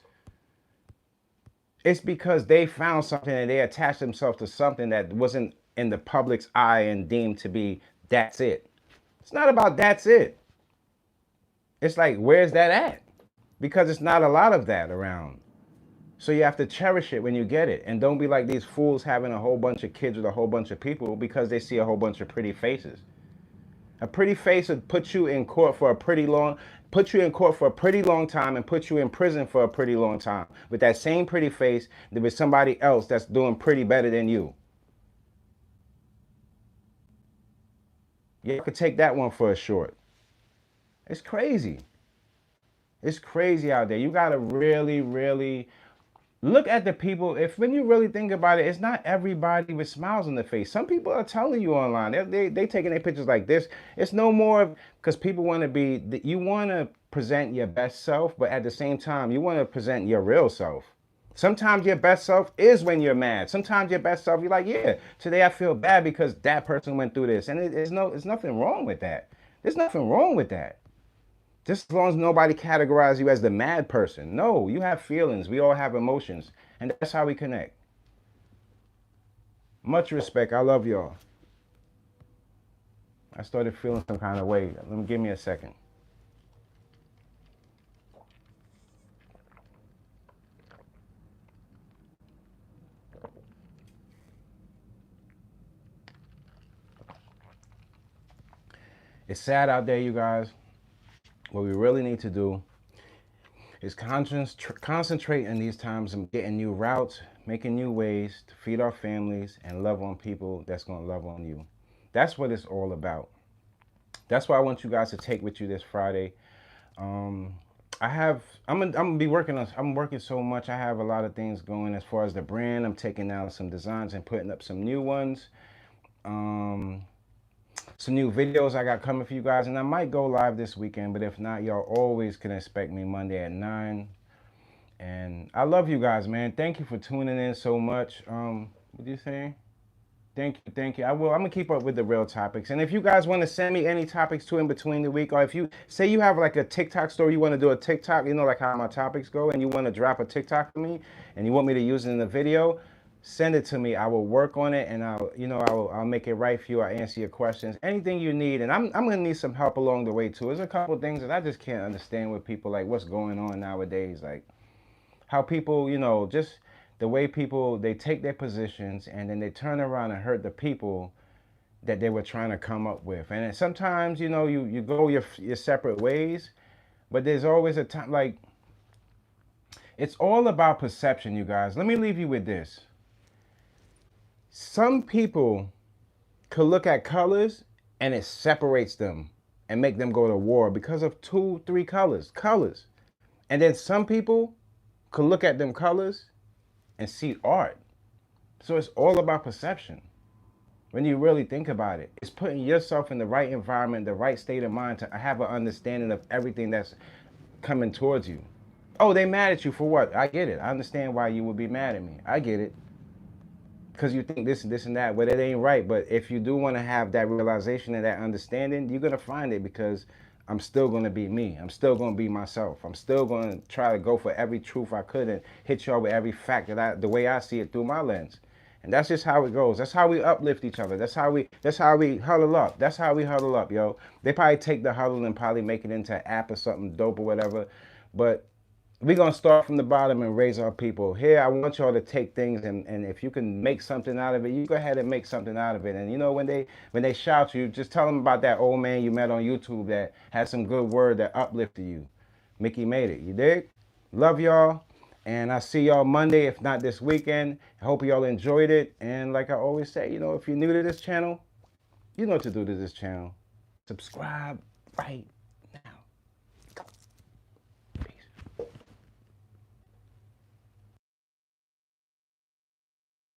It's because they found something and they attached themselves to something that wasn't in the public's eye and deemed to be that's it. It's not about that's it. It's like, where's that at? Because it's not a lot of that around. So you have to cherish it when you get it. And don't be like these fools having a whole bunch of kids with a whole bunch of people because they see a whole bunch of pretty faces. A pretty face would put you in court for a pretty long time and put you in prison for a pretty long time. With that same pretty face, there was somebody else that's doing pretty better than you. You could take that one for a short. It's crazy. It's crazy out there. You gotta really, really look at the people. If when you really think about it, it's not everybody with smiles on their face. Some people are telling you online. They taking their pictures like this. It's no more because people want to be. You want to present your best self, but at the same time, you want to present your real self. Sometimes your best self is when you're mad. Sometimes your best self, you're like, yeah, today I feel bad because that person went through this, and it's nothing wrong with that. There's nothing wrong with that. Just as long as nobody categorizes you as the mad person. No, you have feelings. We all have emotions. And that's how we connect. Much respect. I love y'all. I started feeling some kind of way. Give me a second. It's sad out there, you guys. What we really need to do is concentrate in these times and getting new routes, making new ways to feed our families and love on people that's going to love on you. That's what it's all about. That's why I want you guys to take with you this Friday. I'm gonna be working on. I'm working so much. I have a lot of things going as far as the brand. I'm taking down some designs and putting up some new ones. Some new videos I got coming for you guys, and I might go live this weekend, but if not, y'all always can expect me Monday at 9. And I love you guys, man. Thank you for tuning in so much. What do you say? Thank you. I'm gonna keep up with the real topics. And if you guys want to send me any topics too in between the week, or if you say you have like a TikTok story, you want to do a TikTok, you know, like how my topics go, and you want to drop a TikTok for me, and you want me to use it in the video, send it to me. I will work on it, and I'll make it right for you. I'll answer your questions, anything you need. And I'm gonna need some help along the way too. There's a couple things that I just can't understand with people, like what's going on nowadays, like how people, just the way people, they take their positions and then they turn around and hurt the people that they were trying to come up with. And sometimes, you go your separate ways, but there's always a time, like, it's all about perception, you guys. Let me leave you with this. Some people could look at colors and it separates them and make them go to war because of 2, 3 colors. And then some people could look at them colors and see art. So it's all about perception. When you really think about it, it's putting yourself in the right environment, the right state of mind to have an understanding of everything that's coming towards you. Oh, they mad at you for what? I get it. I understand why you would be mad at me. I get it. Because you think this and this and that, but it ain't right. But if you do want to have that realization and that understanding, you're going to find it, because I'm still going to be me. I'm still going to be myself. I'm still going to try to go for every truth I could and hit y'all with every fact the way I see it through my lens. And that's just how it goes. That's how we uplift each other. That's how we huddle up. That's how we huddle up, yo. They probably take the huddle and probably make it into an app or something dope or whatever. But we're going to start from the bottom and raise our people. Here, I want y'all to take things, and if you can make something out of it, you go ahead and make something out of it. And when they shout you, just tell them about that old man you met on YouTube that had some good word that uplifted you. Mickey made it. You dig? Love y'all. And I'll see y'all Monday, if not this weekend. I hope y'all enjoyed it. And like I always say, if you're new to this channel, you know what to do to this channel. Subscribe, right?